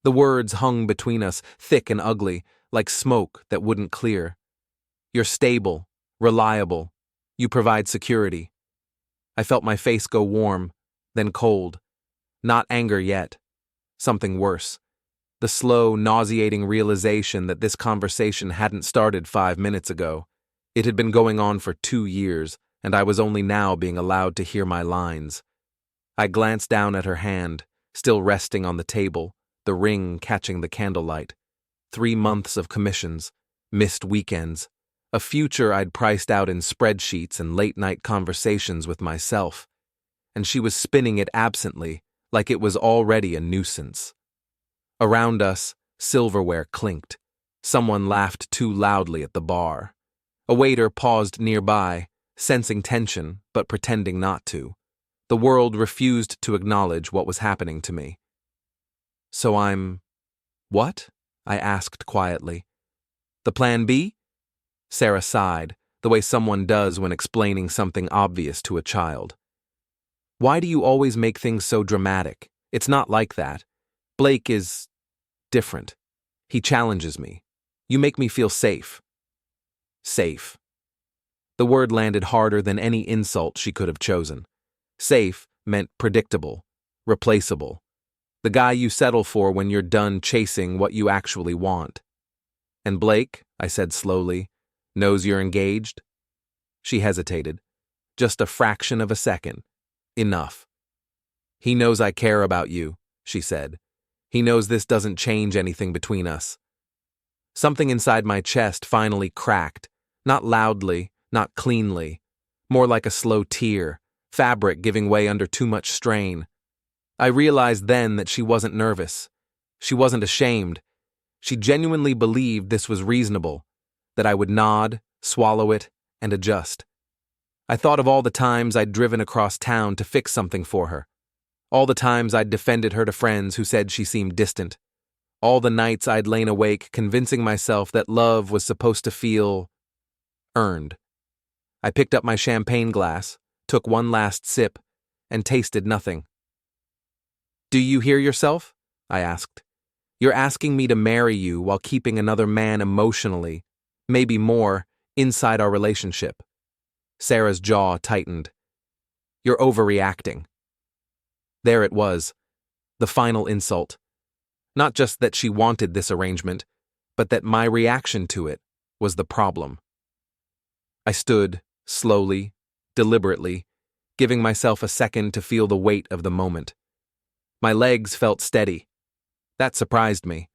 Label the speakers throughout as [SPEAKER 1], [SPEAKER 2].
[SPEAKER 1] The words hung between us, thick and ugly, like smoke that wouldn't clear. You're stable, reliable. You provide security. I felt my face go warm, then cold. Not anger yet. Something worse. The slow, nauseating realization that this conversation hadn't started 5 minutes ago. It had been going on for 2 years, and I was only now being allowed to hear my lines. I glanced down at her hand, still resting on the table, the ring catching the candlelight. 3 months of commissions, missed weekends, a future I'd priced out in spreadsheets and late-night conversations with myself, and she was spinning it absently, like it was already a nuisance. Around us, silverware clinked. Someone laughed too loudly at the bar. A waiter paused nearby, sensing tension but pretending not to. The world refused to acknowledge what was happening to me. So I'm... What? I asked quietly. The plan B? Sarah sighed, the way someone does when explaining something obvious to a child. Why do you always make things so dramatic? It's not like that. Blake is... different. He challenges me. You make me feel safe. Safe. The word landed harder than any insult she could have chosen. Safe meant predictable, replaceable. The guy you settle for when you're done chasing what you actually want. And Blake, I said slowly, knows you're engaged? She hesitated. Just a fraction of a second. Enough. He knows I care about you, she said. He knows this doesn't change anything between us. Something inside my chest finally cracked, not loudly, not cleanly, more like a slow tear, fabric giving way under too much strain. I realized then that she wasn't nervous. She wasn't ashamed. She genuinely believed this was reasonable, that I would nod, swallow it, and adjust. I thought of all the times I'd driven across town to fix something for her. All the times I'd defended her to friends who said she seemed distant. All the nights I'd lain awake convincing myself that love was supposed to feel earned. I picked up my champagne glass, took one last sip, and tasted nothing. Do you hear yourself? I asked. You're asking me to marry you while keeping another man emotionally, maybe more, inside our relationship. Sarah's jaw tightened. You're overreacting. There it was, the final insult. Not just that she wanted this arrangement, but that my reaction to it was the problem. I stood, slowly, deliberately, giving myself a second to feel the weight of the moment. My legs felt steady. That surprised me.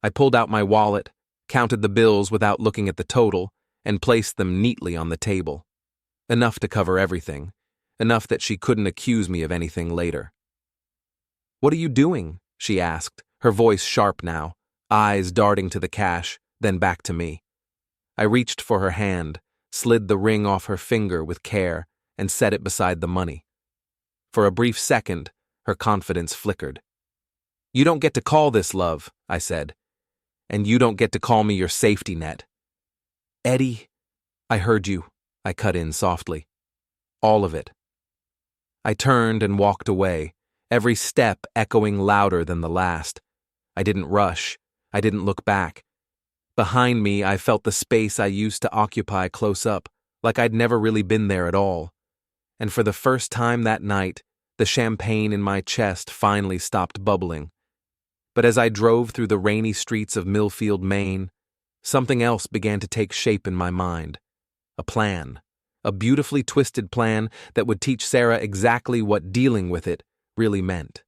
[SPEAKER 1] I pulled out my wallet, counted the bills without looking at the total, and placed them neatly on the table. Enough to cover everything, enough that she couldn't accuse me of anything later. What are you doing? She asked, her voice sharp now, eyes darting to the cash, then back to me. I reached for her hand, slid the ring off her finger with care, and set it beside the money. For a brief second, her confidence flickered. You don't get to call this love, I said, and you don't get to call me your safety net. Eddie, I heard you, I cut in softly. All of it. I turned and walked away, every step echoing louder than the last. I didn't rush. I didn't look back. Behind me, I felt the space I used to occupy close up, like I'd never really been there at all. And for the first time that night, the champagne in my chest finally stopped bubbling. But as I drove through the rainy streets of Millfield, Maine, something else began to take shape in my mind. A plan. A beautifully twisted plan that would teach Sarah exactly what dealing with it really meant.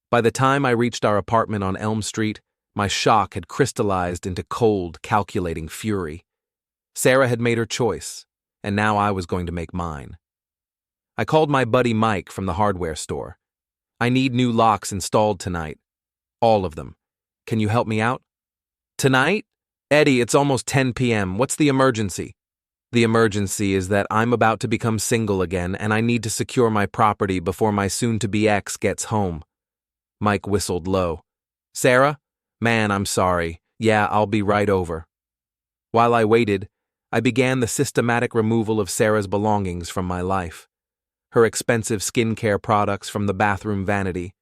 [SPEAKER 1] By the time I reached our apartment on Elm Street, my shock had crystallized into cold, calculating fury. Sarah had made her choice, and now I was going to make mine. I called my buddy Mike from the hardware store. I need new locks installed tonight. All of them. Can you help me out? Tonight? Eddie, it's almost 10 p.m. What's the emergency? The emergency is that I'm about to become single again and I need to secure my property before my soon-to-be ex gets home. Mike whistled low. Sarah? Man, I'm sorry. Yeah, I'll be right over. While I waited, I began the systematic removal of Sarah's belongings from my life. Her expensive skincare products from the bathroom vanity,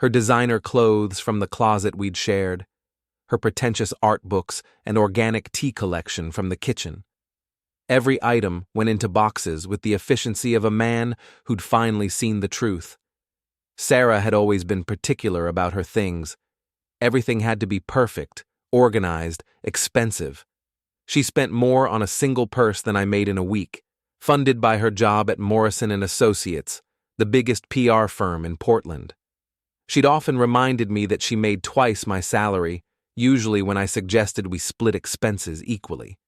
[SPEAKER 1] Her designer clothes from the closet we'd shared, her pretentious art books and organic tea collection from the kitchen. Every item went into boxes with the efficiency of a man who'd finally seen the truth. Sarah had always been particular about her things. Everything had to be perfect, organized, expensive. She spent more on a single purse than I made in a week, funded by her job at Morrison & Associates, the biggest PR firm in Portland. She'd often reminded me that she made twice my salary, usually when I suggested we split expenses equally.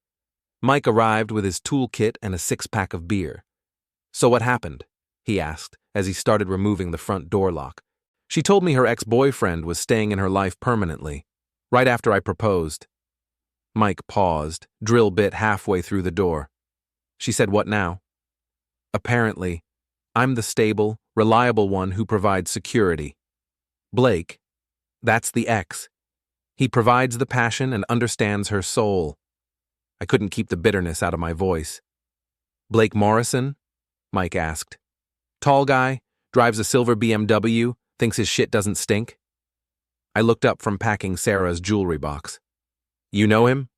[SPEAKER 1] Mike arrived with his toolkit and a six-pack of beer. "So what happened?" he asked as he started removing the front door lock. "She told me her ex-boyfriend was staying in her life permanently, right after I proposed." Mike paused, drill bit halfway through the door. "She said what now?" "Apparently, I'm the stable, reliable one who provides security. Blake, that's the ex. He provides the passion and understands her soul." I couldn't keep the bitterness out of my voice. "Blake Morrison?" Mike asked. "Tall guy, drives a silver BMW, thinks his shit doesn't stink?" I looked up from packing Sarah's jewelry box. "You know him?"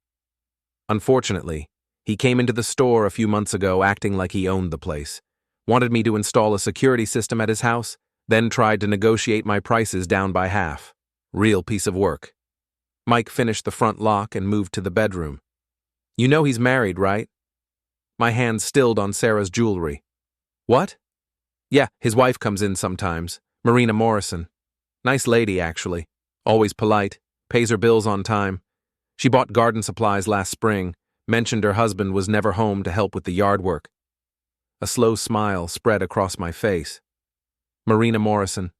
[SPEAKER 1] "Unfortunately, he came into the store a few months ago acting like he owned the place. Wanted me to install a security system at his house, then tried to negotiate my prices down by half. Real piece of work." Mike finished the front lock and moved to the bedroom. "You know he's married, right?" My hand stilled on Sarah's jewelry. "What?" "Yeah, his wife comes in sometimes, Marina Morrison. Nice lady, actually. Always polite, pays her bills on time. She bought garden supplies last spring, mentioned her husband was never home to help with the yard work." A slow smile spread across my face. "Marina Morrison."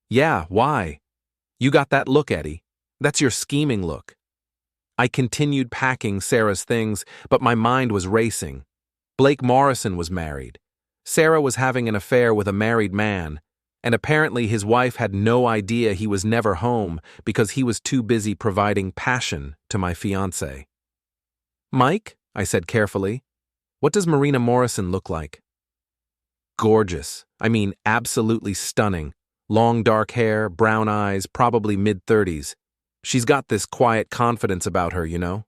[SPEAKER 1] "Yeah, why? You got that look, Eddie. That's your scheming look." I continued packing Sarah's things, but my mind was racing. Blake Morrison was married. Sarah was having an affair with a married man, and apparently his wife had no idea he was never home because he was too busy providing passion to my fiancée. "Mike," I said carefully, "what does Marina Morrison look like?" "Gorgeous. I mean, absolutely stunning. Long dark hair, brown eyes, probably mid-30s. She's got this quiet confidence about her, you know?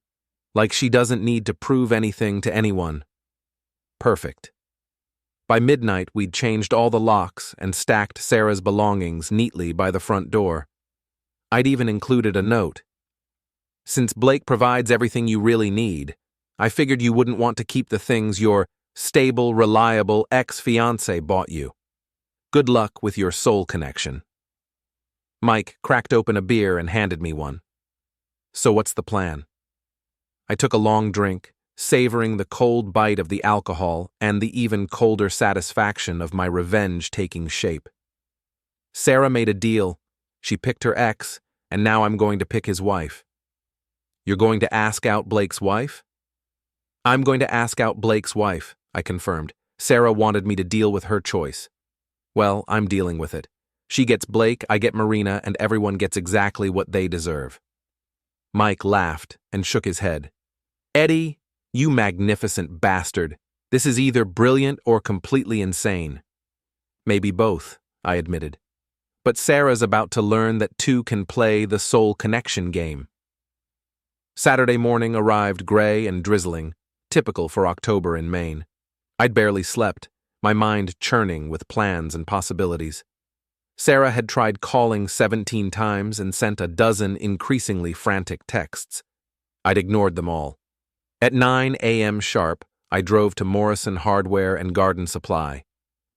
[SPEAKER 1] Like she doesn't need to prove anything to anyone." Perfect. By midnight, we'd changed all the locks and stacked Sarah's belongings neatly by the front door. I'd even included a note. "Since Blake provides everything you really need, I figured you wouldn't want to keep the things your stable, reliable ex-fiancé bought you. Good luck with your soul connection." Mike cracked open a beer and handed me one. "So what's the plan?" I took a long drink, savoring the cold bite of the alcohol and the even colder satisfaction of my revenge taking shape. "Sarah made a deal. She picked her ex, and now I'm going to pick his wife." "You're going to ask out Blake's wife?" "I'm going to ask out Blake's wife," I confirmed. "Sarah wanted me to deal with her choice. Well, I'm dealing with it. She gets Blake, I get Marina, and everyone gets exactly what they deserve." Mike laughed and shook his head. "Eddie, you magnificent bastard. This is either brilliant or completely insane." "Maybe both," I admitted. "But Sarah's about to learn that two can play the soul connection game." Saturday morning arrived gray and drizzling, typical for October in Maine. I'd barely slept, my mind churning with plans and possibilities. Sarah had tried calling 17 times and sent a dozen increasingly frantic texts. I'd ignored them all. At 9 a.m. sharp, I drove to Morrison Hardware and Garden Supply.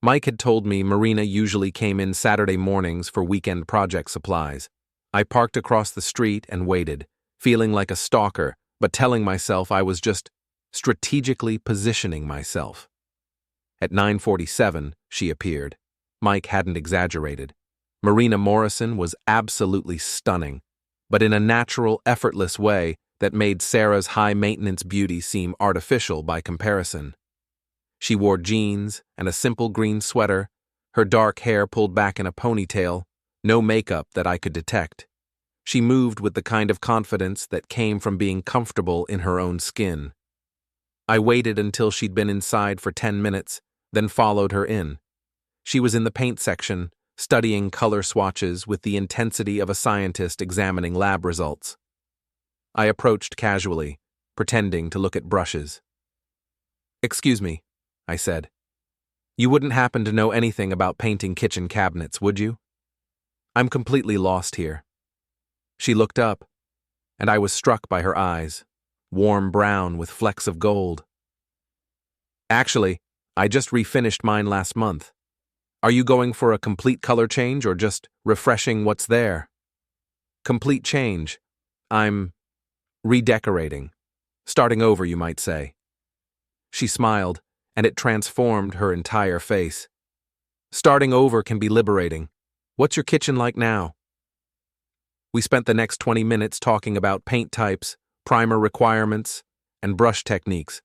[SPEAKER 1] Mike had told me Marina usually came in Saturday mornings for weekend project supplies. I parked across the street and waited, feeling like a stalker, but telling myself I was just strategically positioning myself. At 9:47, she appeared. Mike hadn't exaggerated. Marina Morrison was absolutely stunning, but in a natural, effortless way that made Sarah's high-maintenance beauty seem artificial by comparison. She wore jeans and a simple green sweater, her dark hair pulled back in a ponytail, no makeup that I could detect. She moved with the kind of confidence that came from being comfortable in her own skin. I waited until she'd been inside for 10 minutes, then followed her in. She was in the paint section, studying color swatches with the intensity of a scientist examining lab results. I approached casually, pretending to look at brushes. "Excuse me," I said. "You wouldn't happen to know anything about painting kitchen cabinets, would you? I'm completely lost here." She looked up, and I was struck by her eyes, warm brown with flecks of gold. "Actually, I just refinished mine last month. Are you going for a complete color change or just refreshing what's there?" "Complete change. I'm redecorating. Starting over, you might say." She smiled, and it transformed her entire face. "Starting over can be liberating. What's your kitchen like now?" We spent the next 20 minutes talking about paint types, primer requirements, and brush techniques.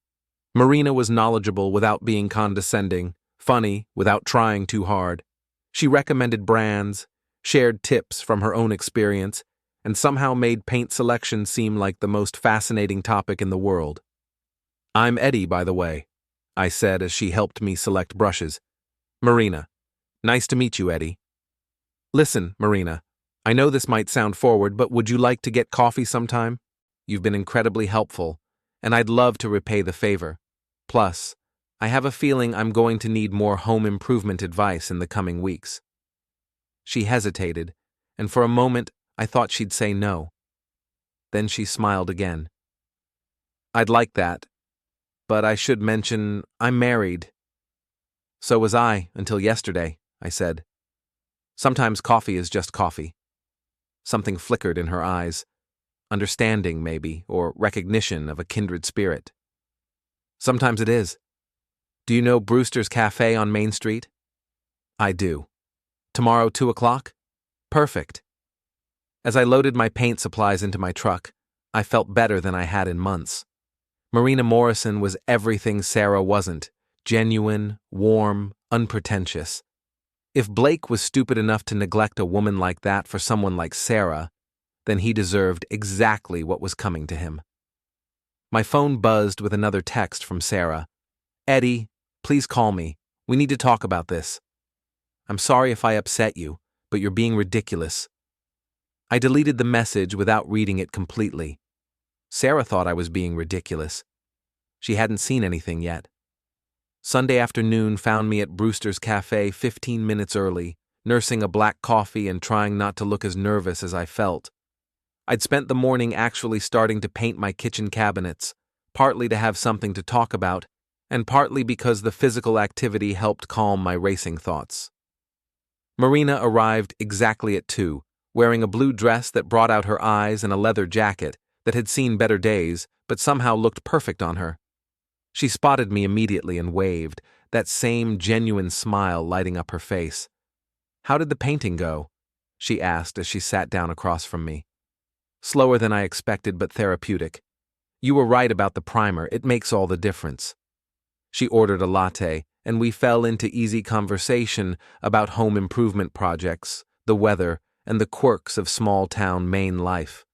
[SPEAKER 1] Marina was knowledgeable without being condescending, funny without trying too hard. She recommended brands, shared tips from her own experience, and somehow made paint selection seem like the most fascinating topic in the world. "I'm Eddie, by the way," I said as she helped me select brushes. "Marina. Nice to meet you, Eddie." "Listen, Marina, I know this might sound forward, but would you like to get coffee sometime? You've been incredibly helpful, and I'd love to repay the favor. Plus, I have a feeling I'm going to need more home improvement advice in the coming weeks." She hesitated, and for a moment I thought she'd say no. Then she smiled again. "I'd like that, but I should mention I'm married." "So was I, until yesterday," I said. "Sometimes coffee is just coffee." Something flickered in her eyes. Understanding, maybe, or recognition of a kindred spirit. "Sometimes it is. Do you know Brewster's Cafe on Main Street?" "I do. Tomorrow, 2 o'clock? Perfect." As I loaded my paint supplies into my truck, I felt better than I had in months. Marina Morrison was everything Sarah wasn't: genuine, warm, unpretentious. If Blake was stupid enough to neglect a woman like that for someone like Sarah, then he deserved exactly what was coming to him. My phone buzzed with another text from Sarah. "Eddie, please call me. We need to talk about this. I'm sorry if I upset you, but you're being ridiculous." I deleted the message without reading it completely. Sarah thought I was being ridiculous. She hadn't seen anything yet. Sunday afternoon found me at Brewster's Cafe 15 minutes early, nursing a black coffee and trying not to look as nervous as I felt. I'd spent the morning actually starting to paint my kitchen cabinets, partly to have something to talk about, and partly because the physical activity helped calm my racing thoughts. Marina arrived exactly at 2, wearing a blue dress that brought out her eyes and a leather jacket that had seen better days but somehow looked perfect on her. She spotted me immediately and waved, that same genuine smile lighting up her face. "How did the painting go?" she asked as she sat down across from me. "Slower than I expected, but therapeutic. You were right about the primer, it makes all the difference." She ordered a latte, and we fell into easy conversation about home improvement projects, the weather, and the quirks of small-town Maine life.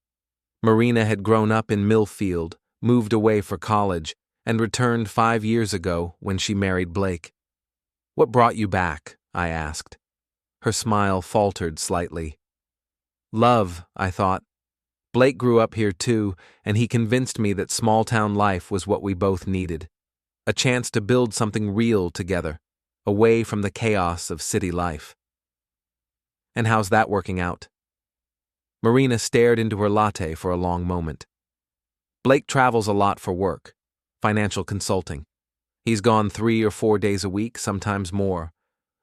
[SPEAKER 1] Marina had grown up in Millfield, moved away for college, and returned 5 years ago when she married Blake. "What brought you back?" I asked. Her smile faltered slightly. "Love," I thought. Blake grew up here too, and he convinced me that small-town life was what we both needed. A chance to build something real together, away from the chaos of city life. "And how's that working out?" Marina stared into her latte for a long moment. "Blake travels a lot for work, financial consulting. He's gone 3 or 4 days a week, sometimes more.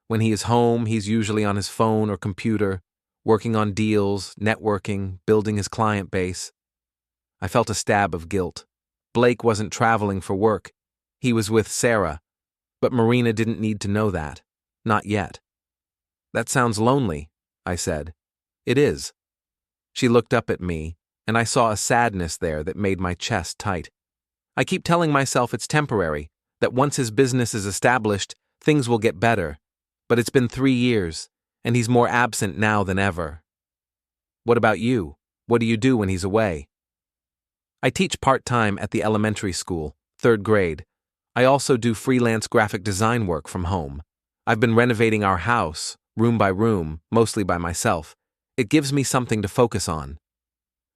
[SPEAKER 1] When he is home, he's usually on his phone or computer, working on deals, networking, building his client base." I felt a stab of guilt. Blake wasn't traveling for work. He was with Sarah, but Marina didn't need to know that. Not yet. "That sounds lonely," I said. "It is." She looked up at me, and I saw a sadness there that made my chest tight. "I keep telling myself it's temporary, that once his business is established, things will get better. But it's been 3 years, and he's more absent now than ever." "What about you? What do you do when he's away?" "I teach part-time at the elementary school, 3rd grade. I also do freelance graphic design work from home. I've been renovating our house, room by room, mostly by myself. It gives me something to focus on.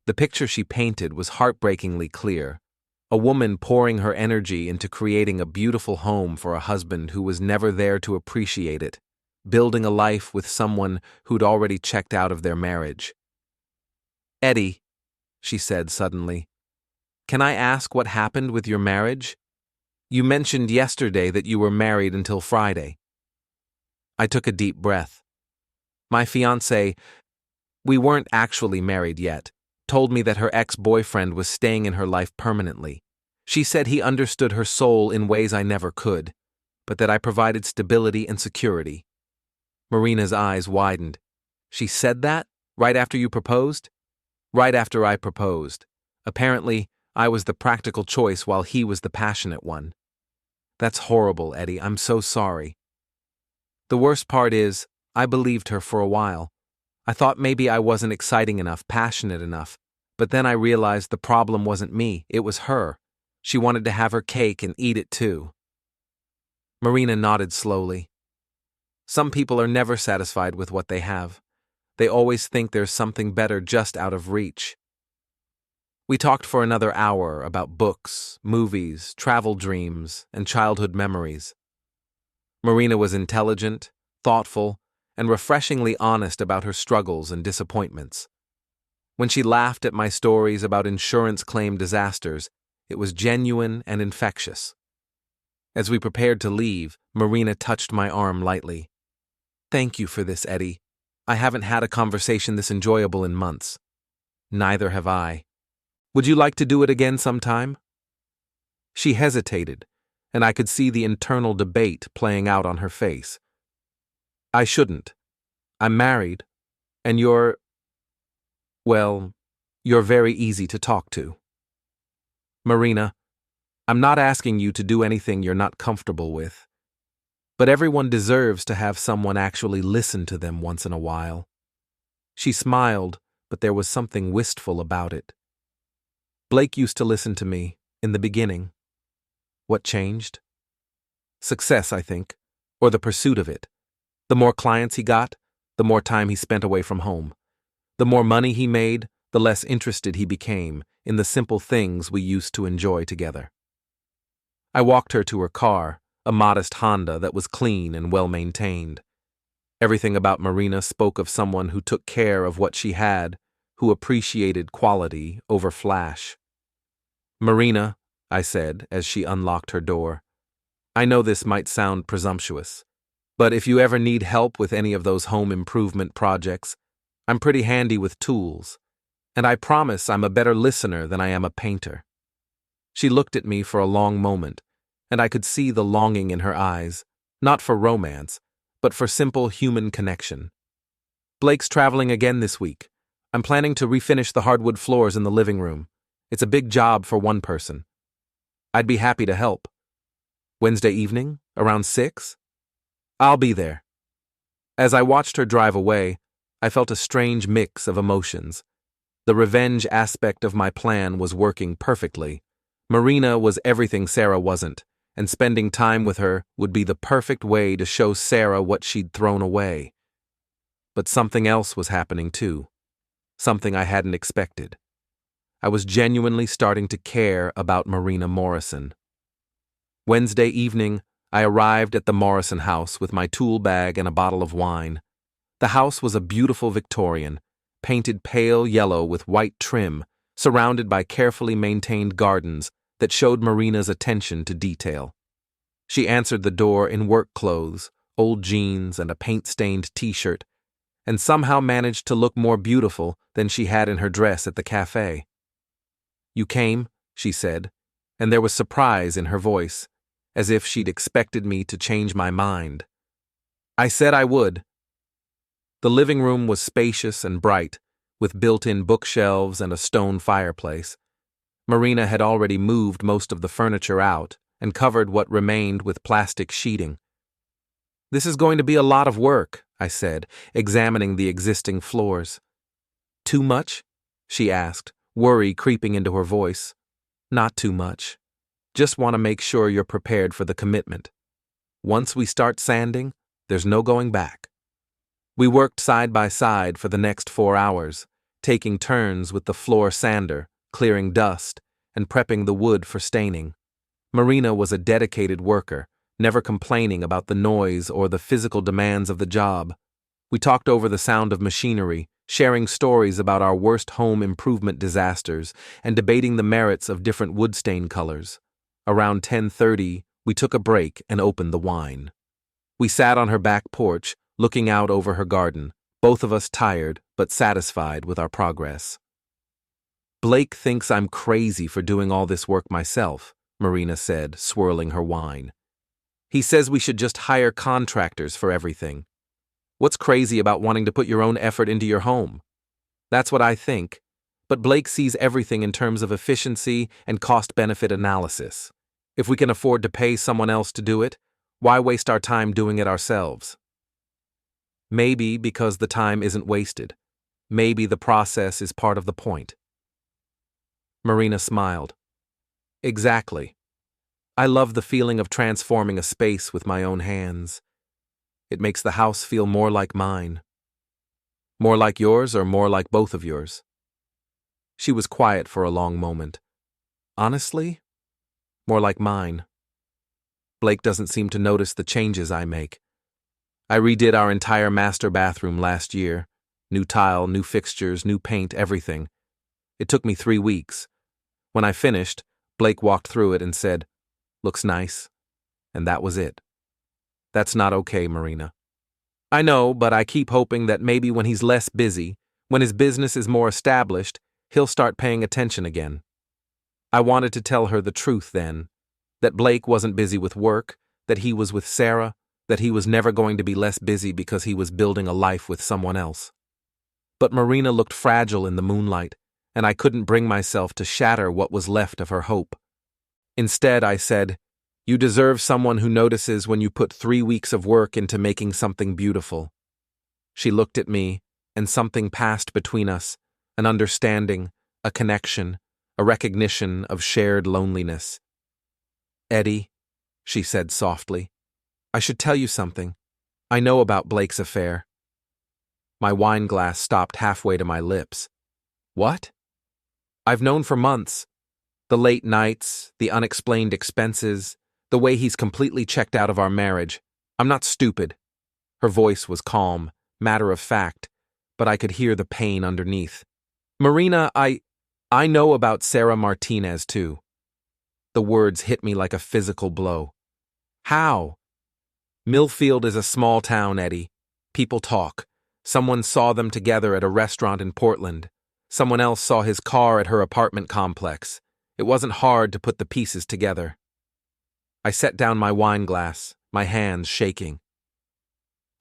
[SPEAKER 1] The picture she painted was heartbreakingly clear. A woman pouring her energy into creating a beautiful home for a husband who was never there to appreciate it, building a life with someone who'd already checked out of their marriage. "Eddie," she said suddenly, "can I ask what happened with your marriage? You mentioned yesterday that you were married until Friday." I took a deep breath. My fiancée, we weren't actually married yet, told me that her ex-boyfriend was staying in her life permanently. She said he understood her soul in ways I never could, but that I provided stability and security. Marina's eyes widened. "She said that? Right after you proposed?" "Right after I proposed. Apparently, I was the practical choice while he was the passionate one." "That's horrible, Eddie. I'm so sorry." "The worst part is, I believed her for a while. I thought maybe I wasn't exciting enough, passionate enough, but then I realized the problem wasn't me, it was her. She wanted to have her cake and eat it too." Marina nodded slowly. "Some people are never satisfied with what they have. They always think there's something better just out of reach." We talked for another hour about books, movies, travel dreams, and childhood memories. Marina was intelligent, thoughtful, and refreshingly honest about her struggles and disappointments. When she laughed at my stories about insurance claim disasters, it was genuine and infectious. As we prepared to leave, Marina touched my arm lightly. "Thank you for this, Eddie. I haven't had a conversation this enjoyable in months." "Neither have I. Would you like to do it again sometime?" She hesitated, and I could see the internal debate playing out on her face. "I shouldn't. I'm married, and you're very easy to talk to." "Marina, I'm not asking you to do anything you're not comfortable with. But everyone deserves to have someone actually listen to them once in a while." She smiled, but there was something wistful about it. "Blake used to listen to me, in the beginning." "What changed?" "Success, I think, or the pursuit of it. The more clients he got, the more time he spent away from home. The more money he made, the less interested he became in the simple things we used to enjoy together." I walked her to her car, a modest Honda that was clean and well-maintained. Everything about Marina spoke of someone who took care of what she had, who appreciated quality over flash. "Marina," I said as she unlocked her door, "I know this might sound presumptuous, but if you ever need help with any of those home improvement projects, I'm pretty handy with tools, and I promise I'm a better listener than I am a painter." She looked at me for a long moment, and I could see the longing in her eyes, not for romance, but for simple human connection. "Blake's traveling again this week. I'm planning to refinish the hardwood floors in the living room. It's a big job for one person. I'd be happy to help. Wednesday evening, around 6? I'll be there." As I watched her drive away, I felt a strange mix of emotions. The revenge aspect of my plan was working perfectly. Marina was everything Sarah wasn't, and spending time with her would be the perfect way to show Sarah what she'd thrown away. But something else was happening too. Something I hadn't expected. I was genuinely starting to care about Marina Morrison. Wednesday evening, I arrived at the Morrison house with my tool bag and a bottle of wine. The house was a beautiful Victorian, painted pale yellow with white trim, surrounded by carefully maintained gardens that showed Marina's attention to detail. She answered the door in work clothes, old jeans, and a paint-stained t-shirt, and somehow managed to look more beautiful than she had in her dress at the cafe. "You came," she said, and there was surprise in her voice, as if she'd expected me to change my mind. "I said I would." The living room was spacious and bright, with built-in bookshelves and a stone fireplace. Marina had already moved most of the furniture out and covered what remained with plastic sheeting. "This is going to be a lot of work," I said, examining the existing floors. "Too much?" she asked, worry creeping into her voice. "Not too much. Just want to make sure you're prepared for the commitment. Once we start sanding, there's no going back." We worked side by side for the next 4 hours, taking turns with the floor sander, clearing dust, and prepping the wood for staining. Marina was a dedicated worker, never complaining about the noise or the physical demands of the job. We talked over the sound of machinery, sharing stories about our worst home improvement disasters and debating the merits of different wood stain colors. Around 10:30, we took a break and opened the wine. We sat on her back porch, looking out over her garden, both of us tired but satisfied with our progress. "Blake thinks I'm crazy for doing all this work myself," Marina said, swirling her wine. "He says we should just hire contractors for everything. What's crazy about wanting to put your own effort into your home? That's what I think, but Blake sees everything in terms of efficiency and cost-benefit analysis. If we can afford to pay someone else to do it, why waste our time doing it ourselves?" Maybe because the time isn't wasted. Maybe the process is part of the point. Marina smiled. "Exactly. I love the feeling of transforming a space with my own hands. It makes the house feel more like mine." "More like yours or more like both of yours?" She was quiet for a long moment. "Honestly, more like mine. Blake doesn't seem to notice the changes I make. I redid our entire master bathroom last year. New tile, new fixtures, new paint, everything. It took me 3 weeks. When I finished, Blake walked through it and said, 'Looks nice.' And that was it. That's not okay, Marina. I know, but I keep hoping that maybe when he's less busy, when his business is more established, he'll start paying attention again." I wanted to tell her the truth then, that Blake wasn't busy with work, that he was with Sarah, that he was never going to be less busy because he was building a life with someone else. But Marina looked fragile in the moonlight, and I couldn't bring myself to shatter what was left of her hope. Instead, I said, "You deserve someone who notices when you put 3 weeks of work into making something beautiful." She looked at me, and something passed between us, an understanding, a connection, a recognition of shared loneliness. "Eddie," she said softly, "I should tell you something. I know about Blake's affair." My wine glass stopped halfway to my lips. "What?" "I've known for months. The late nights, the unexplained expenses, the way he's completely checked out of our marriage. I'm not stupid." Her voice was calm, matter of fact, but I could hear the pain underneath. "Marina, I know about Sarah Martinez, too." The words hit me like a physical blow. "How?" "Millfield is a small town, Eddie. People talk. Someone saw them together at a restaurant in Portland. Someone else saw his car at her apartment complex. It wasn't hard to put the pieces together." I set down my wine glass, my hands shaking.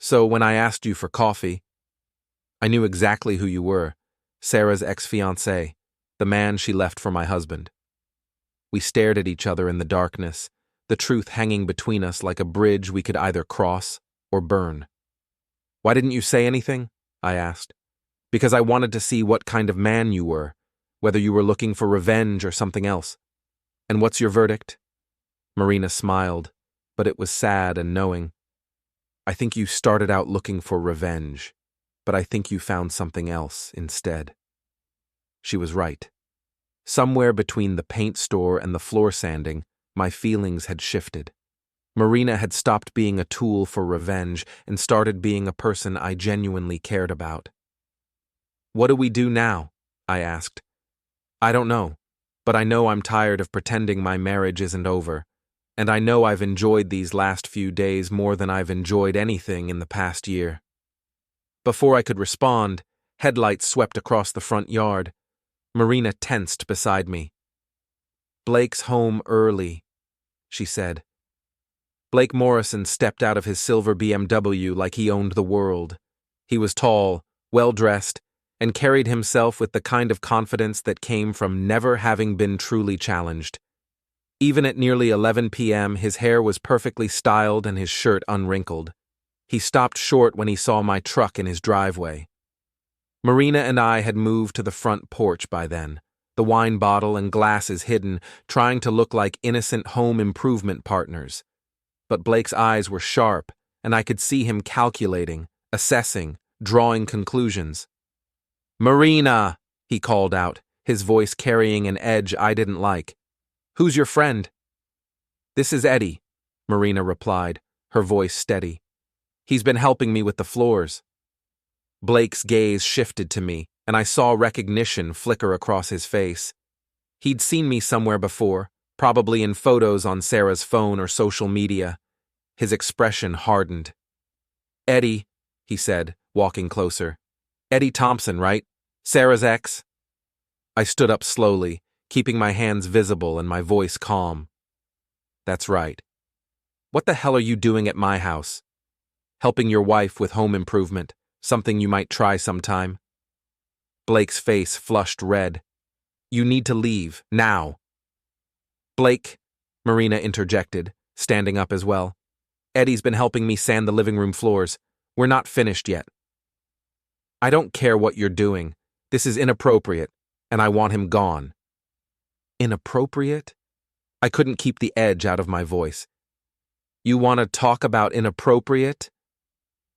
[SPEAKER 1] "So when I asked you for coffee, I knew exactly who you were, Sarah's ex-fiancé, the man she left for my husband." We stared at each other in the darkness, the truth hanging between us like a bridge we could either cross or burn. "Why didn't you say anything?" I asked. "Because I wanted to see what kind of man you were, whether you were looking for revenge or something else." "And what's your verdict?" Marina smiled, but it was sad and knowing. "I think you started out looking for revenge, but I think you found something else instead." She was right. Somewhere between the paint store and the floor sanding, my feelings had shifted. Marina had stopped being a tool for revenge and started being a person I genuinely cared about. "What do we do now?" I asked. "I don't know, but I know I'm tired of pretending my marriage isn't over, and I know I've enjoyed these last few days more than I've enjoyed anything in the past year." Before I could respond, headlights swept across the front yard. Marina tensed beside me. "Blake's home early," she said. Blake Morrison stepped out of his silver BMW like he owned the world. He was tall, well-dressed, and carried himself with the kind of confidence that came from never having been truly challenged. Even at nearly 11 p.m., his hair was perfectly styled and his shirt unwrinkled. He stopped short when he saw my truck in his driveway. Marina and I had moved to the front porch by then, the wine bottle and glasses hidden, trying to look like innocent home improvement partners. But Blake's eyes were sharp, and I could see him calculating, assessing, drawing conclusions. "Marina!" he called out, his voice carrying an edge I didn't like. "Who's your friend?" "This is Eddie," Marina replied, her voice steady. "He's been helping me with the floors." Blake's gaze shifted to me, and I saw recognition flicker across his face. He'd seen me somewhere before, probably in photos on Sarah's phone or social media. His expression hardened. "Eddie," he said, walking closer. "Eddie Thompson, right? Sarah's ex?" I stood up slowly, keeping my hands visible and my voice calm. "That's right. What the hell are you doing at my house?" "Helping your wife with home improvement, something you might try sometime." Blake's face flushed red. "You need to leave, now." "Blake," Marina interjected, standing up as well. "Eddie's been helping me sand the living room floors. We're not finished yet." "I don't care what you're doing. This is inappropriate, and I want him gone." "Inappropriate?" I couldn't keep the edge out of my voice. "You want to talk about inappropriate?"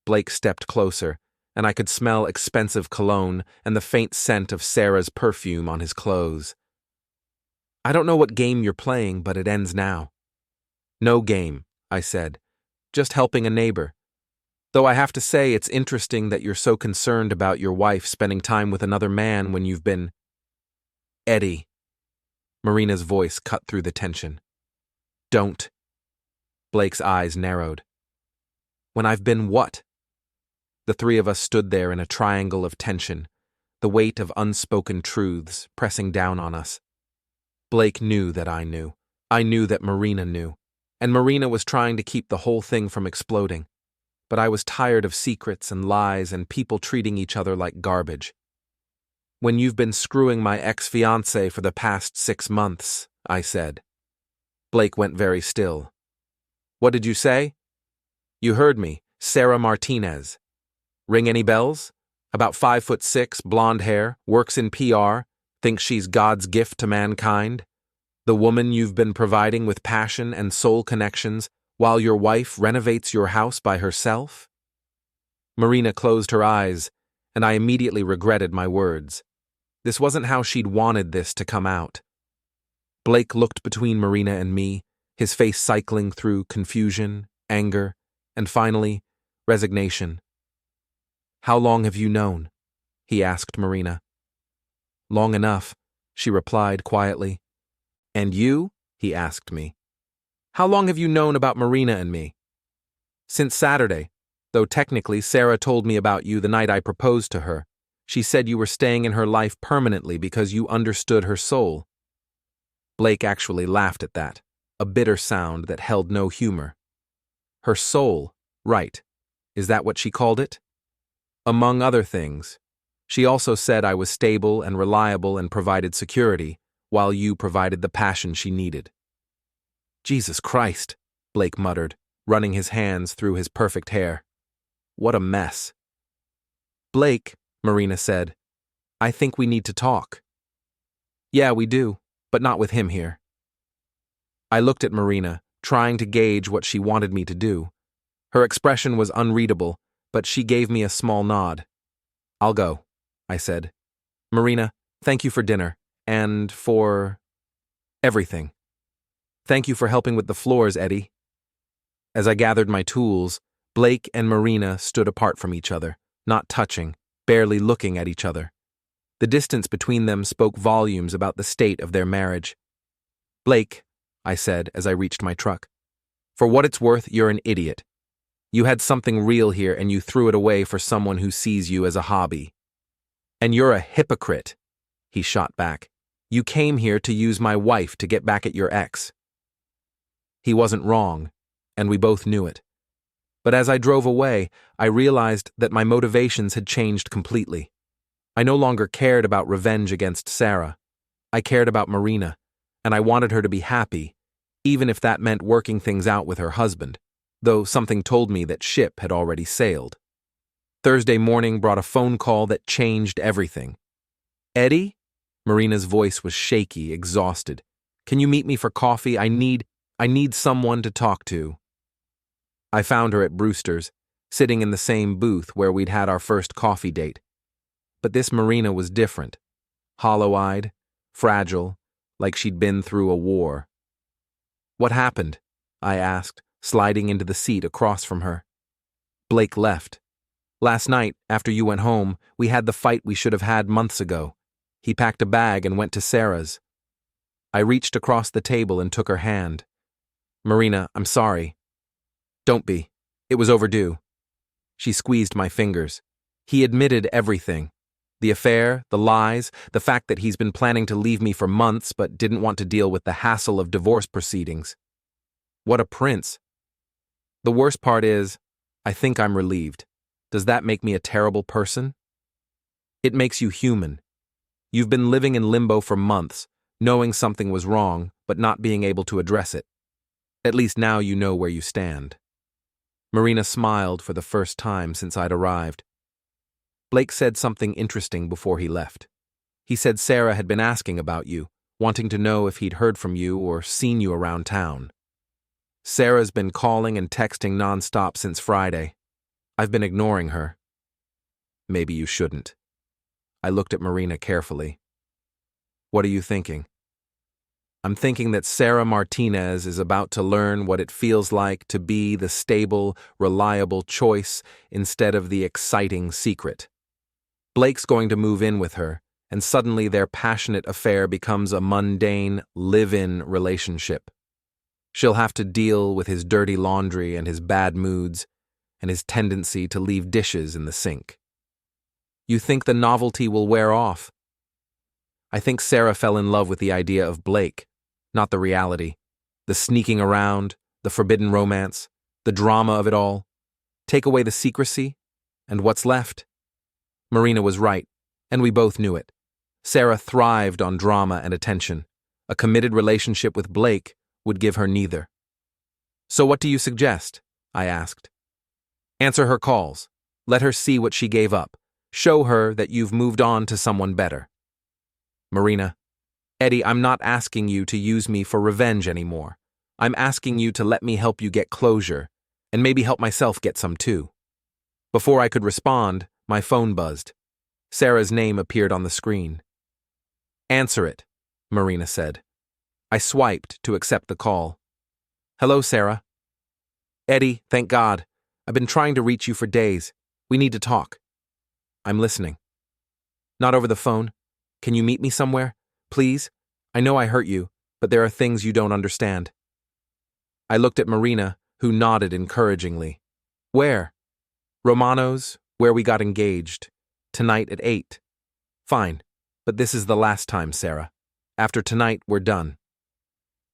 [SPEAKER 1] Blake stepped closer, and I could smell expensive cologne and the faint scent of Sarah's perfume on his clothes. "I don't know what game you're playing, but it ends now." "No game," I said. "Just helping a neighbor. Though I have to say it's interesting that you're so concerned about your wife spending time with another man when you've been—" "Eddie." Marina's voice cut through the tension. "Don't." Blake's eyes narrowed. "When I've been what?" The three of us stood there in a triangle of tension, the weight of unspoken truths pressing down on us. Blake knew that I knew. I knew that Marina knew. And Marina was trying to keep the whole thing from exploding. But I was tired of secrets and lies and people treating each other like garbage. "When you've been screwing my ex-fiancée for the past 6 months," I said. Blake went very still. "What did you say?" "You heard me. Sarah Martinez. Ring any bells? About 5'6", blonde hair, works in PR, thinks she's God's gift to mankind? The woman you've been providing with passion and soul connections while your wife renovates your house by herself?" Marina closed her eyes, and I immediately regretted my words. This wasn't how she'd wanted this to come out. Blake looked between Marina and me, his face cycling through confusion, anger, and finally, resignation. "How long have you known?" he asked Marina. "Long enough," she replied quietly. "And you?" he asked me. "How long have you known about Marina and me?" "Since Saturday, though technically Sarah told me about you the night I proposed to her. She said you were staying in her life permanently because you understood her soul." Blake actually laughed at that, a bitter sound that held no humor. "Her soul, right. Is that what she called it?" "Among other things. She also said I was stable and reliable and provided security, while you provided the passion she needed." "Jesus Christ," Blake muttered, running his hands through his perfect hair. "What a mess." "Blake," Marina said, "I think we need to talk." "Yeah, we do, but not with him here." I looked at Marina, trying to gauge what she wanted me to do. Her expression was unreadable, but she gave me a small nod. "I'll go," I said. "Marina, thank you for dinner, and for everything. Thank you for helping with the floors, Eddie." As I gathered my tools, Blake and Marina stood apart from each other, not touching, barely looking at each other. The distance between them spoke volumes about the state of their marriage. "Blake," I said as I reached my truck, "for what it's worth, you're an idiot. You had something real here and you threw it away for someone who sees you as a hobby. And you're a hypocrite," he shot back. "You came here to use my wife to get back at your ex." He wasn't wrong, and we both knew it. But as I drove away, I realized that my motivations had changed completely. I no longer cared about revenge against Sarah. I cared about Marina, and I wanted her to be happy, even if that meant working things out with her husband, though something told me that ship had already sailed. Thursday morning brought a phone call that changed everything. "Eddie?" Marina's voice was shaky, exhausted. "Can you meet me for coffee? I need someone to talk to." I found her at Brewster's, sitting in the same booth where we'd had our first coffee date. But this Marina was different. Hollow-eyed, fragile, like she'd been through a war. "What happened?" I asked, sliding into the seat across from her. "Blake left. Last night, after you went home, we had the fight we should have had months ago. He packed a bag and went to Sarah's." I reached across the table and took her hand. "Marina, I'm sorry." "Don't be. It was overdue." She squeezed my fingers. "He admitted everything. The affair, the lies, the fact that he's been planning to leave me for months but didn't want to deal with the hassle of divorce proceedings. What a prince. The worst part is, I think I'm relieved. Does that make me a terrible person?" "It makes you human. You've been living in limbo for months, knowing something was wrong, but not being able to address it. At least now you know where you stand." Marina smiled for the first time since I'd arrived. "Blake said something interesting before he left. He said Sarah had been asking about you, wanting to know if he'd heard from you or seen you around town. Sarah's been calling and texting nonstop since Friday. I've been ignoring her." "Maybe you shouldn't." I looked at Marina carefully. "What are you thinking?" "I'm thinking that Sarah Martinez is about to learn what it feels like to be the stable, reliable choice instead of the exciting secret. Blake's going to move in with her, and suddenly their passionate affair becomes a mundane, live-in relationship. She'll have to deal with his dirty laundry and his bad moods, and his tendency to leave dishes in the sink. You think the novelty will wear off?" I think Sarah fell in love with the idea of Blake, not the reality, the sneaking around, the forbidden romance, the drama of it all. Take away the secrecy, and what's left? Marina was right, and we both knew it. Sarah thrived on drama and attention. A committed relationship with Blake would give her neither. "So what do you suggest?" I asked. "Answer her calls. Let her see what she gave up. Show her that you've moved on to someone better." "Marina, Eddie, I'm not asking you to use me for revenge anymore. I'm asking you to let me help you get closure, and maybe help myself get some too." Before I could respond, my phone buzzed. Sarah's name appeared on the screen. "Answer it," Marina said. I swiped to accept the call. "Hello, Sarah." "Eddie, thank God. I've been trying to reach you for days. We need to talk." "I'm listening." "Not over the phone. Can you meet me somewhere? Please? I know I hurt you, but there are things you don't understand." I looked at Marina, who nodded encouragingly. "Where?" "Romano's, where we got engaged. Tonight at 8. "Fine, but this is the last time, Sarah. After tonight, we're done."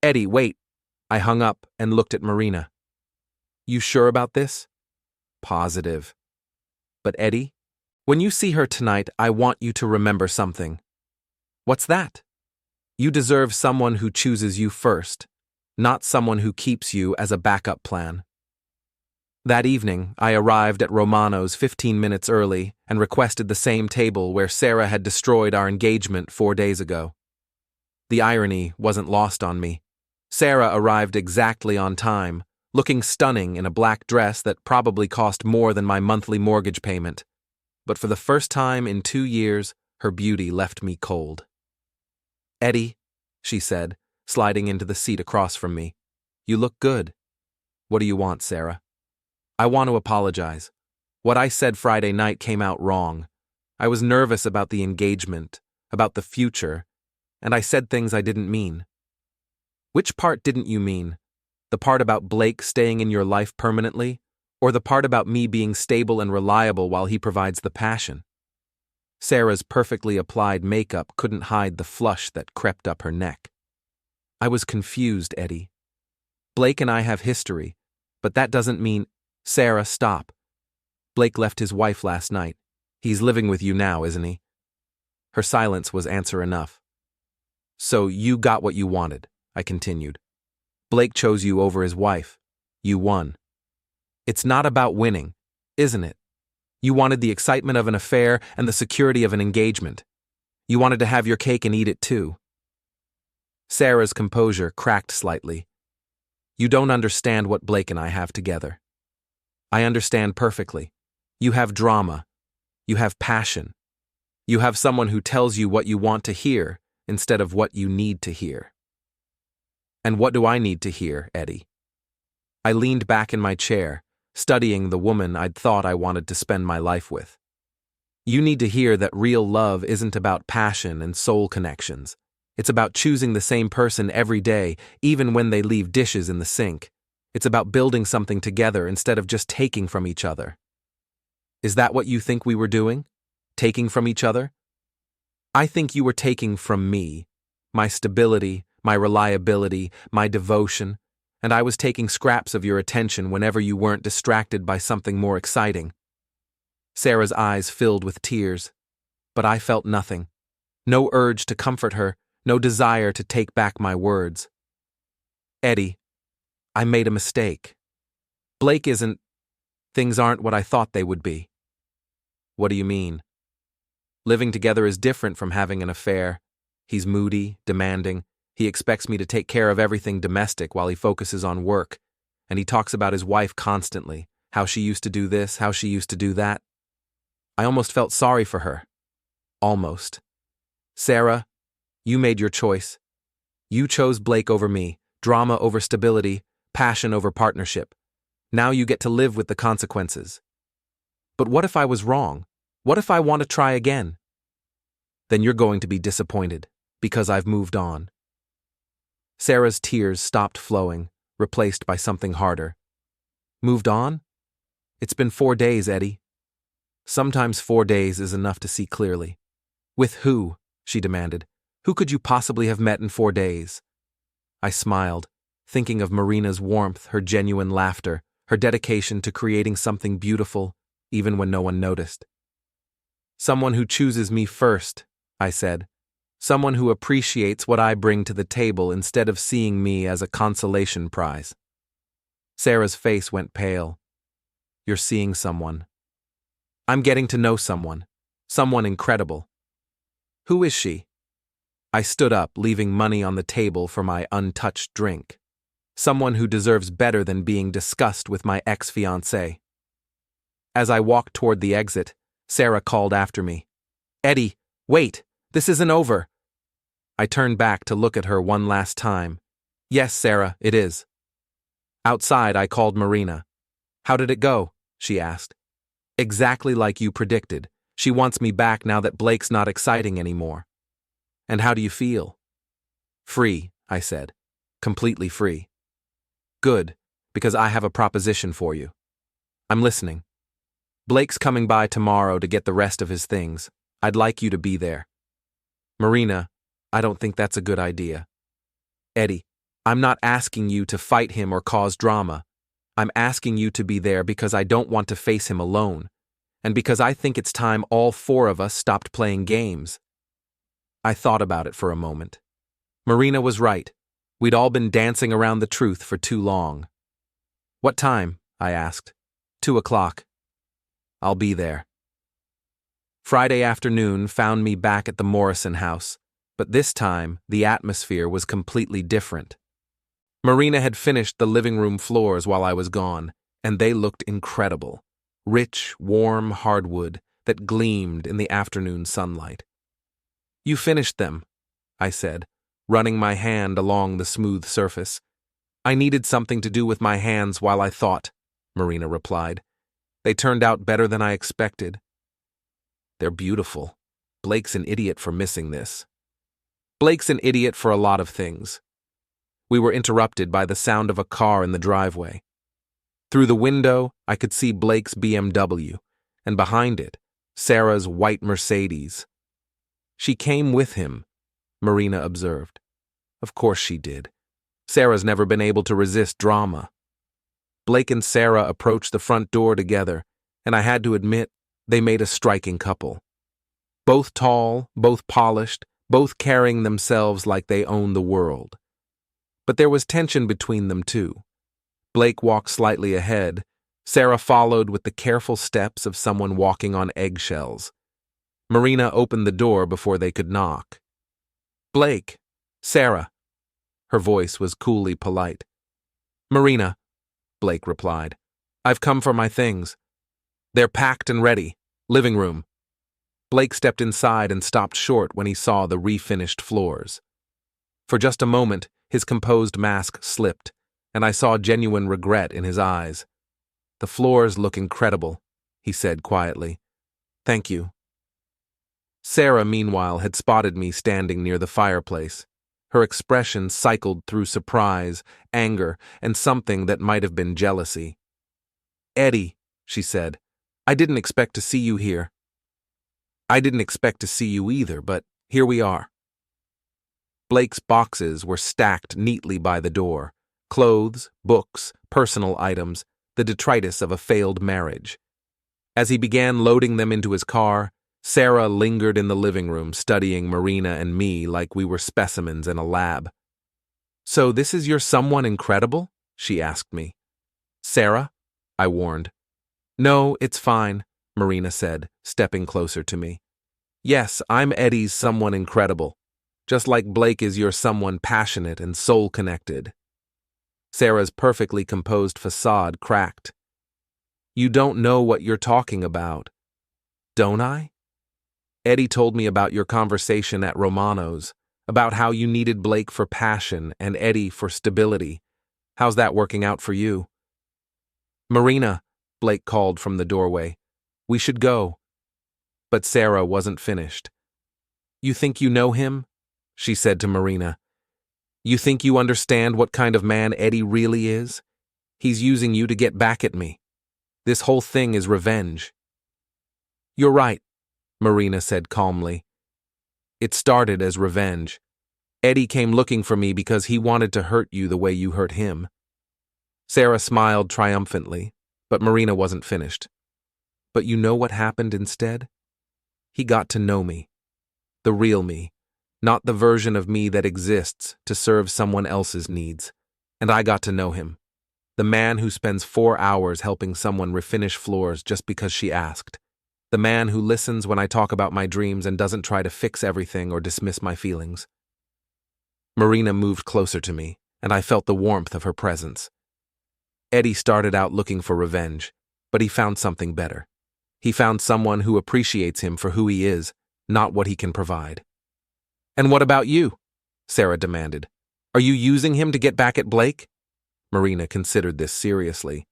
[SPEAKER 1] "Eddie, wait." I hung up and looked at Marina. "You sure about this?" "Positive." "But Eddie, when you see her tonight, I want you to remember something." "What's that?" "You deserve someone who chooses you first, not someone who keeps you as a backup plan." That evening, I arrived at Romano's 15 minutes early and requested the same table where Sarah had destroyed our engagement 4 days ago. The irony wasn't lost on me. Sarah arrived exactly on time, looking stunning in a black dress that probably cost more than my monthly mortgage payment. But for the first time in 2 years, her beauty left me cold. "Eddie," she said, sliding into the seat across from me, "you look good." "What do you want, Sarah?" "I want to apologize. What I said Friday night came out wrong. I was nervous about the engagement, about the future, and I said things I didn't mean." "Which part didn't you mean? The part about Blake staying in your life permanently, or the part about me being stable and reliable while he provides the passion?" Sarah's perfectly applied makeup couldn't hide the flush that crept up her neck. "I was confused, Eddie. Blake and I have history, but that doesn't mean—" "Sarah, stop. Blake left his wife last night. He's living with you now, isn't he?" Her silence was answer enough. "So you got what you wanted," I continued. "Blake chose you over his wife. You won. It's not about winning, isn't it? You wanted the excitement of an affair and the security of an engagement. You wanted to have your cake and eat it too." Sarah's composure cracked slightly. "You don't understand what Blake and I have together." I understand perfectly. You have drama. You have passion. You have someone who tells you what you want to hear instead of what you need to hear. And what do I need to hear, Eddie? I leaned back in my chair, studying the woman I'd thought I wanted to spend my life with. You need to hear that real love isn't about passion and soul connections. It's about choosing the same person every day, even when they leave dishes in the sink. It's about building something together instead of just taking from each other. Is that what you think we were doing? Taking from each other? I think you were taking from me, my stability, my reliability, my devotion, and I was taking scraps of your attention whenever you weren't distracted by something more exciting. Sarah's eyes filled with tears, but I felt nothing. No urge to comfort her, no desire to take back my words. Eddie, I made a mistake. Blake isn't. Things aren't what I thought they would be. What do you mean? Living together is different from having an affair. He's moody, demanding. He expects me to take care of everything domestic while he focuses on work. And he talks about his wife constantly, how she used to do this, how she used to do that. I almost felt sorry for her. Almost. Sarah, you made your choice. You chose Blake over me, drama over stability, passion over partnership. Now you get to live with the consequences. But what if I was wrong? What if I want to try again? Then you're going to be disappointed, because I've moved on. Sarah's tears stopped flowing, replaced by something harder. Moved on? It's been 4 days, Eddie. Sometimes 4 days is enough to see clearly. With who? She demanded. Who could you possibly have met in 4 days? I smiled, thinking of Marina's warmth, her genuine laughter, her dedication to creating something beautiful, even when no one noticed. Someone who chooses me first, I said. Someone who appreciates what I bring to the table instead of seeing me as a consolation prize. Sarah's face went pale. You're seeing someone. I'm getting to know someone. Someone incredible. Who is she? I stood up, leaving money on the table for my untouched drink. Someone who deserves better than being discussed with my ex-fiancée. As I walked toward the exit, Sarah called after me. Eddie, wait, this isn't over. I turned back to look at her one last time. Yes, Sarah, it is. Outside, I called Marina. How did it go? She asked. Exactly like you predicted. She wants me back now that Blake's not exciting anymore. And how do you feel? Free, I said. Completely free. Good, because I have a proposition for you. I'm listening. Blake's coming by tomorrow to get the rest of his things. I'd like you to be there. Marina, I don't think that's a good idea. Eddie, I'm not asking you to fight him or cause drama. I'm asking you to be there because I don't want to face him alone, and because I think it's time all 4 of us stopped playing games. I thought about it for a moment. Marina was right. We'd all been dancing around the truth for too long. What time? I asked. 2 o'clock. I'll be there. Friday afternoon found me back at the Morrison house, but this time the atmosphere was completely different. Marina had finished the living room floors while I was gone, and they looked incredible. Rich, warm hardwood that gleamed in the afternoon sunlight. You finished them, I said, running my hand along the smooth surface. I needed something to do with my hands while I thought, Marina replied. They turned out better than I expected. They're beautiful. Blake's an idiot for missing this. Blake's an idiot for a lot of things. We were interrupted by the sound of a car in the driveway. Through the window, I could see Blake's BMW, and behind it, Sarah's white Mercedes. She came with him, Marina observed. Of course she did. Sarah's never been able to resist drama. Blake and Sarah approached the front door together, and I had to admit, they made a striking couple. Both tall, both polished, both carrying themselves like they owned the world. But there was tension between them too. Blake walked slightly ahead. Sarah followed with the careful steps of someone walking on eggshells. Marina opened the door before they could knock. Blake, Sarah. Her voice was coolly polite. Marina, Blake replied. I've come for my things. They're packed and ready. Living room. Blake stepped inside and stopped short when he saw the refinished floors. For just a moment, his composed mask slipped, and I saw genuine regret in his eyes. The floors look incredible, he said quietly. Thank you. Sarah, meanwhile, had spotted me standing near the fireplace. Her expression cycled through surprise, anger, and something that might have been jealousy. Eddie, she said, I didn't expect to see you here. I didn't expect to see you either, but here we are. Blake's boxes were stacked neatly by the door. Clothes, books, personal items, the detritus of a failed marriage. As he began loading them into his car, Sarah lingered in the living room studying Marina and me like we were specimens in a lab. So this is your someone incredible? She asked me. Sarah? I warned. No, it's fine, Marina said, stepping closer to me. Yes, I'm Eddie's someone incredible, just like Blake is your someone passionate and soul-connected. Sarah's perfectly composed facade cracked. You don't know what you're talking about. Don't I? Eddie told me about your conversation at Romano's, about how you needed Blake for passion and Eddie for stability. How's that working out for you? Marina, Blake called from the doorway. We should go. But Sarah wasn't finished. You think you know him? She said to Marina. You think you understand what kind of man Eddie really is? He's using you to get back at me. This whole thing is revenge. You're right, Marina said calmly. It started as revenge. Eddie came looking for me because he wanted to hurt you the way you hurt him. Sarah smiled triumphantly, but Marina wasn't finished. But you know what happened instead? He got to know me. The real me, not the version of me that exists to serve someone else's needs. And I got to know him. The man who spends 4 hours helping someone refinish floors just because she asked. The man who listens when I talk about my dreams and doesn't try to fix everything or dismiss my feelings. Marina moved closer to me, and I felt the warmth of her presence. Eddie started out looking for revenge, but he found something better. He found someone who appreciates him for who he is, not what he can provide. And what about you? Sarah demanded. Are you using him to get back at Blake? Marina considered this seriously.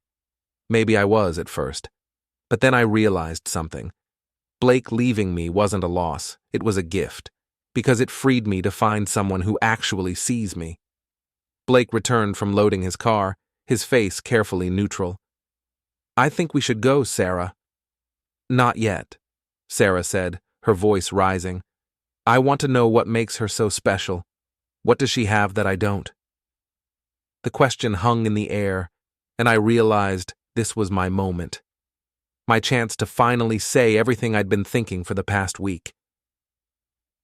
[SPEAKER 1] Maybe I was at first. But then I realized something. Blake leaving me wasn't a loss, it was a gift, because it freed me to find someone who actually sees me. Blake returned from loading his car, his face carefully neutral. I think we should go, Sarah. Not yet, Sarah said, her voice rising. I want to know what makes her so special. What does she have that I don't? The question hung in the air, and I realized this was my moment. My chance to finally say everything I'd been thinking for the past week.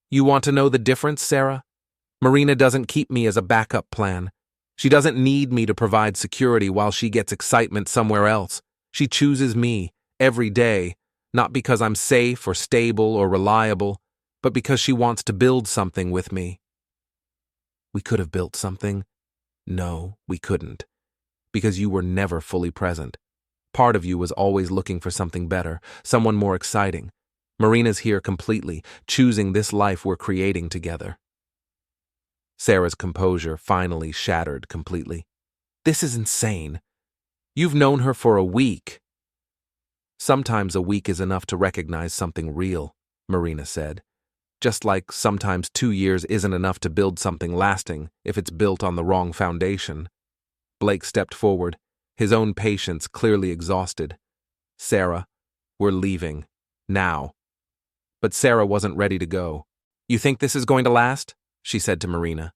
[SPEAKER 1] You want to know the difference, Sarah? Marina doesn't keep me as a backup plan. She doesn't need me to provide security while she gets excitement somewhere else. She chooses me, every day, not because I'm safe or stable or reliable, but because she wants to build something with me. We could have built something. No, we couldn't. Because you were never fully present. Part of you was always looking for something better, someone more exciting. Marina's here completely, choosing this life we're creating together. Sarah's composure finally shattered completely. This is insane. You've known her for a week. Sometimes a week is enough to recognize something real, Marina said. Just like sometimes 2 years isn't enough to build something lasting if it's built on the wrong foundation. Blake stepped forward, his own patience clearly exhausted. Sarah, we're leaving. Now. But Sarah wasn't ready to go. You think this is going to last? She said to Marina.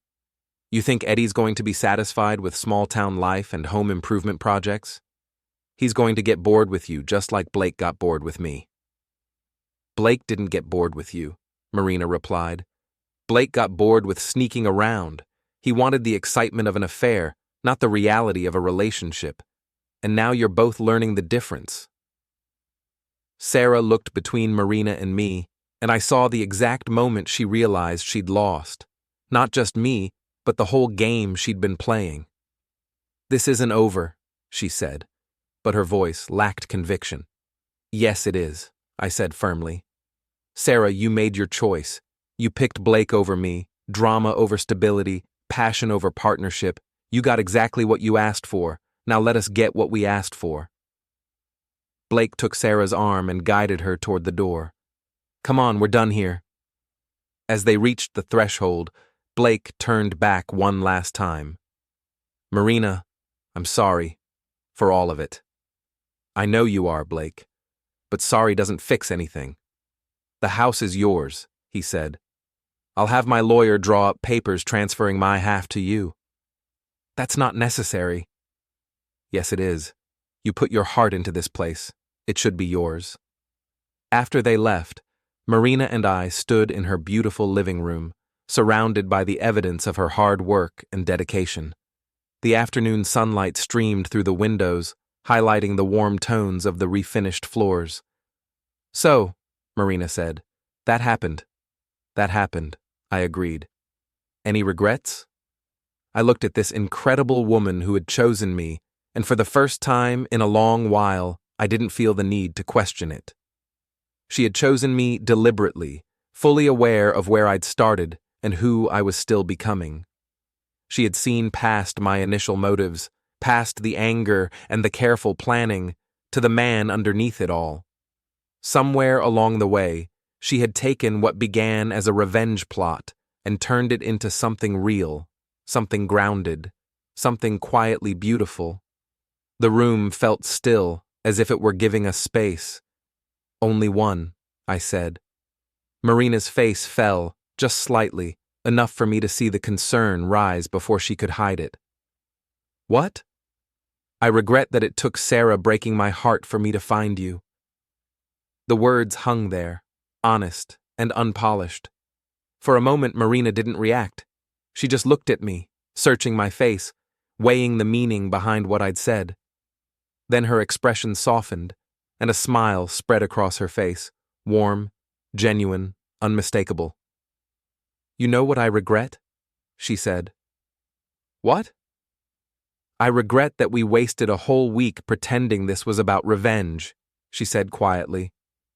[SPEAKER 1] You think Eddie's going to be satisfied with small-town life and home improvement projects? He's going to get bored with you just like Blake got bored with me. Blake didn't get bored with you, Marina replied. Blake got bored with sneaking around. He wanted the excitement of an affair, not the reality of a relationship. And now you're both learning the difference. Sarah looked between Marina and me, and I saw the exact moment she realized she'd lost. Not just me, but the whole game she'd been playing. This isn't over, she said. but her voice lacked conviction. Yes, it is, I said firmly. Sarah, you made your choice. You picked Blake over me, drama over stability, passion over partnership. You got exactly what you asked for. Now let us get what we asked for. Blake took Sarah's arm and guided her toward the door. Come on, we're done here. As they reached the threshold, Blake turned back one last time. Marina, I'm sorry for all of it. I know you are, Blake, but sorry doesn't fix anything. The house is yours, he said. I'll have my lawyer draw up papers transferring my half to you. That's not necessary. Yes, it is. You put your heart into this place. It should be yours. After they left, Marina and I stood in her beautiful living room, surrounded by the evidence of her hard work and dedication. The afternoon sunlight streamed through the windows, highlighting the warm tones of the refinished floors. So, Marina said, that happened. That happened, I agreed. Any regrets? I looked at this incredible woman who had chosen me, and for the first time in a long while, I didn't feel the need to question it. She had chosen me deliberately, fully aware of where I'd started and who I was still becoming. She had seen past my initial motives, past the anger and the careful planning, to the man underneath it all. Somewhere along the way, she had taken what began as a revenge plot and turned it into something real, something grounded, something quietly beautiful. The room felt still, as if it were giving us space. Only one, I said. Marina's face fell, just slightly, enough for me to see the concern rise before she could hide it. What? I regret that it took Sarah breaking my heart for me to find you. The words hung there, honest and unpolished. For a moment, Marina didn't react. She just looked at me, searching my face, weighing the meaning behind what I'd said. Then her expression softened, and a smile spread across her face, warm, genuine, unmistakable. You know what I regret? She said. What? I regret that we wasted a whole week pretending this was about revenge, she said quietly,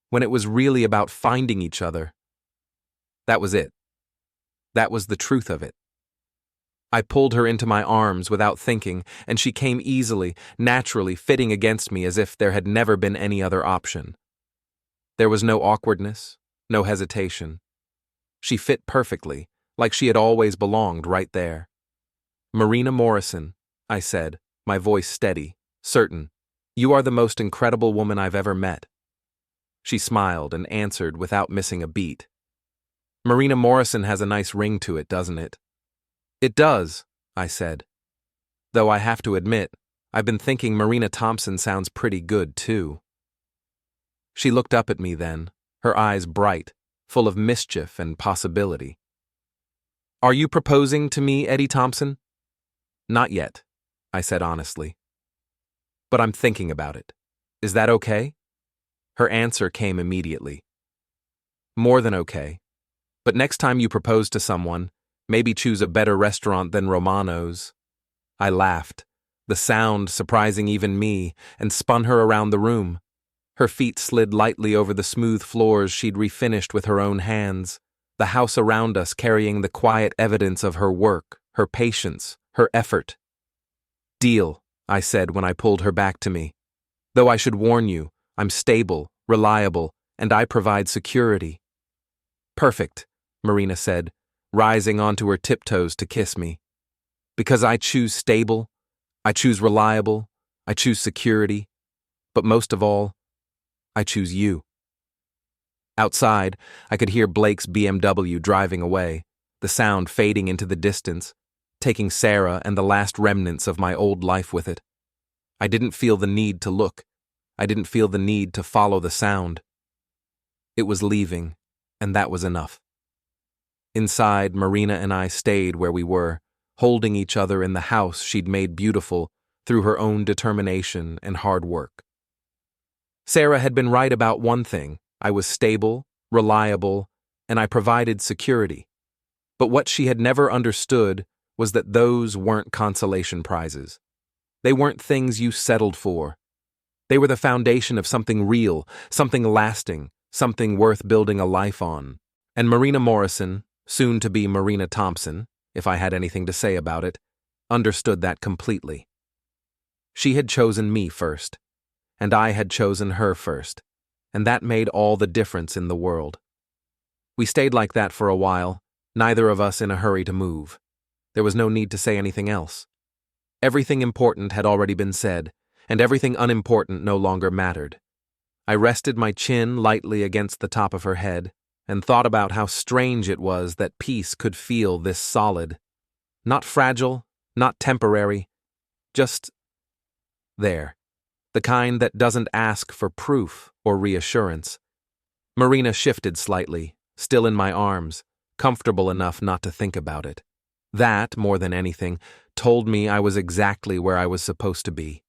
[SPEAKER 1] when it was really about finding each other. That was it. That was the truth of it. I pulled her into my arms without thinking, and she came easily, naturally, fitting against me as if there had never been any other option. There was no awkwardness, no hesitation. She fit perfectly, like she had always belonged right there. Marina Morrison, I said, my voice steady, certain, you are the most incredible woman I've ever met. She smiled and answered without missing a beat. Marina Morrison has a nice ring to it, doesn't it? It does, I said. Though I have to admit, I've been thinking Marina Thompson sounds pretty good, too. She looked up at me then, her eyes bright, full of mischief and possibility. Are you proposing to me, Eddie Thompson? Not yet, I said honestly. But I'm thinking about it. Is that okay? Her answer came immediately. More than okay. But next time you propose to someone, maybe choose a better restaurant than Romano's. I laughed, the sound surprising even me, and spun her around the room. Her feet slid lightly over the smooth floors she'd refinished with her own hands, the house around us carrying the quiet evidence of her work, her patience, her effort. Deal, I said when I pulled her back to me. Though I should warn you, I'm stable, reliable, and I provide security. Perfect, Marina said, rising onto her tiptoes to kiss me. Because I choose stable, I choose reliable, I choose security, but most of all, I choose you. Outside, I could hear Blake's BMW driving away, the sound fading into the distance, taking Sarah and the last remnants of my old life with it. I didn't feel the need to look. I didn't feel the need to follow the sound. It was leaving, and that was enough. Inside, Marina and I stayed where we were, holding each other in the house she'd made beautiful through her own determination and hard work. Sarah had been right about one thing. I was stable, reliable, and I provided security. But what she had never understood was that those weren't consolation prizes. They weren't things you settled for. They were the foundation of something real, something lasting, something worth building a life on. And Marina Morrison, soon to be Marina Thompson, if I had anything to say about it, understood that completely. She had chosen me first, and I had chosen her first, and that made all the difference in the world. We stayed like that for a while, neither of us in a hurry to move. There was no need to say anything else. Everything important had already been said, and everything unimportant no longer mattered. I rested my chin lightly against the top of her head and thought about how strange it was that peace could feel this solid. Not fragile, not temporary, just there. The kind that doesn't ask for proof or reassurance. Marina shifted slightly, still in my arms, comfortable enough not to think about it. That, more than anything, told me I was exactly where I was supposed to be.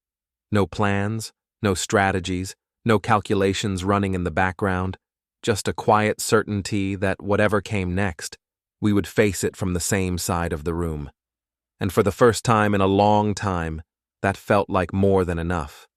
[SPEAKER 1] No plans, no strategies, no calculations running in the background, just a quiet certainty that whatever came next, we would face it from the same side of the room. And for the first time in a long time, that felt like more than enough.